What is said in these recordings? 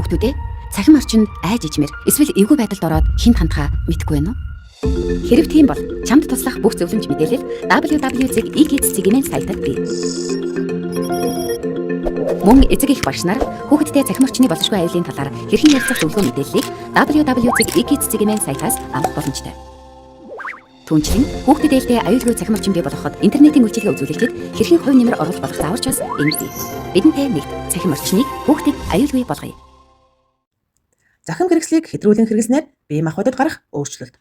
Хүүхдүүдээ цахим орчинд айж ичмэр эсвэл эвгүй байдалд ороод хинт хандхаа мэдгүй байна уу? Хэрэг тийм бол чамд туслах бүх зөвлөмж мэдээлэл www.ekids.cg-ийн сайтад бий. Мөн эцэг их багш нар хүүхэдтэй цахим орчны боловсрой аюулын талаар хэрхэн ярилцах зөвлөгөө мэдээллийг www.ekids.cg-ийн сайтаас авах боломжтой. Түүнчлэн хүүхдэд ээлтэй аюулгүй цахим орчин бий болгоход интернетийн үйлчилгээ үзүүлэлтэд хэрхэн хувь нэмэр оруулж болох зааварч бас энд бий. Бидэнтэй нэгт цахим орчныг хүүхдэд аюулгүй болгоё. Захим хэрэгслийг хэтрүүлэн хэрэглэснээр бие махбодод гарах өөрчлөлт.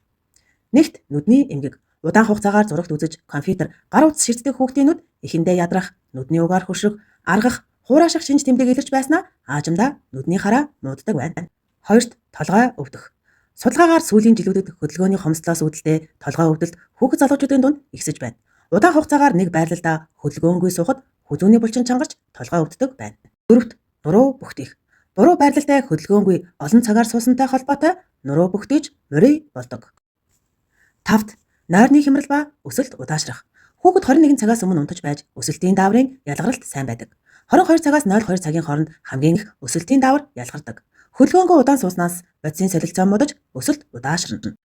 Нэгт нүдний эмгэг удаан хугацаагаар зурагт үзэж компьютер гар утас ширтдэг хүүхдийн нүд эхэндээ ядрах, нүдний угаар хөшрөх, аргах, хуураших шинж тэмдэг илэрч байснаа аажимдаа нүдний хараа мууддаг байна. Хоёрт толгой өвдөх. Судалгаагаар сүүлийн жилүүдэд хөдөлгөөний хомсдлоос үүдэлтэй толгой өвдөлт хүүхэд залуучуудын дунд ихсэж байна. Удаан хугацаагаар нэг байрлалдаа хөдөлгөөнгүй суухад хүзүүний булчин чангарч толгой өвддөг байна. Дөрөвт нуруу бүхтийх. Буруу байрлалтай хөдөлгөөнгүй олон цагаар суусантай холбоотой нуруу бүхтийж морий болдог. Тавт нойрны хямрал ба өсөлт удаашрах. Хүүхэд 21 цагаас өмнө унтаж байж өсөлтийн дааврын ялгаралт сайн байдаг. 22 цагаас 02 цагийн хооронд хамгийн их өсөлтийн даавар ялгардаг. Хөдөлгөөнгөө удаан сууснаас бодисын солилцоо муудаж өсөлт удаашрна.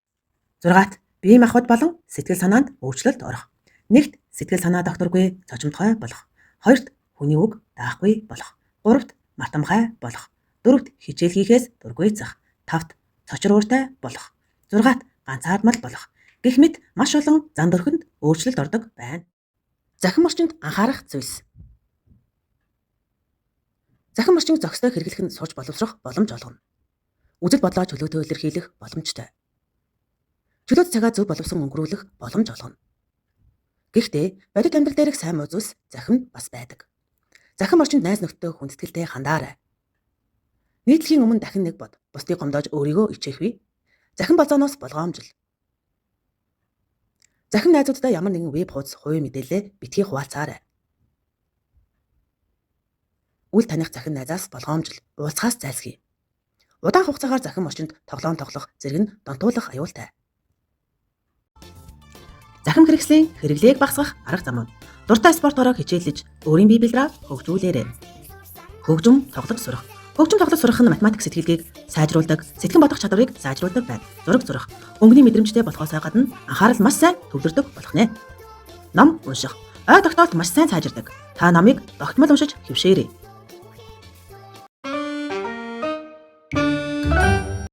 6-т бие махбод болон сэтгэл санаанд өөрчлөлт орох. 1-т сэтгэл санаа докторгүй цочмтгой болох. 2-т хүний үг даахгүй болох. 3-т мартамхай болох. 4-т хичээл хийхээс дургүй зах. 5-т цочор ууртай болох. 6-т ганцаардмал болох. Гэх мэт маш олон зан дөрхөнд өөрчлөлт ордог байна. Захим орчинд анхаарах зүйлс. Захим орчинг зохистой хэрэглэх нь сурч боловсрох боломж олгоно. Үзэл бодлоо чөлөөтэй илэрхийлэх боломжтой. Чөлөөт цагаа зөв боловсон өнгөрүүлэх боломж олгоно. Гэхдээ бодит амьдрал дээрх сайн муу зүйлс захимд бас байдаг. Захим орчинд найз нөхдөд хүндэтгэлтэй хандаарай. Нийтлэхийн өмнө дахин нэг бод. Бусдыг гомдоож өөрийгөө ичээхвээ. Захим болзооноос болгоомжил. Захим найзуудтай ямар нэгэн веб хуудас хувийн мэдээлэл битгий хуваалцаарай. Үл таних захим найзаас болгоомжил, уулзахаас зайлсхий. Удаан хугацаагаар захим орчинд тоглоом тоглох зэрэг нь донтуулах аюултай. Захим хэрэгслийн хэрэглээг багасгах арга замууд. Дуртай спортоор хичээлж, өөрийн бие бэлраа хөгжүүлээрэй. Хөгжим тоглож сурах. Хөгжим тоглож сурах нь математик сэтгэлгээг сайжруулдаг, сэтгэн бодох чадварыг сайжруулдаг байна. Зураг зурах. Өнгөний мэдрэмжтэй болохоос гадна анхаарал маш сайн төвлөрдөг болох нэ. Ном унших. Ой тогтоолт маш сайн сайжирдаг. Та номыг тогтмол уншиж хэвшээрэй.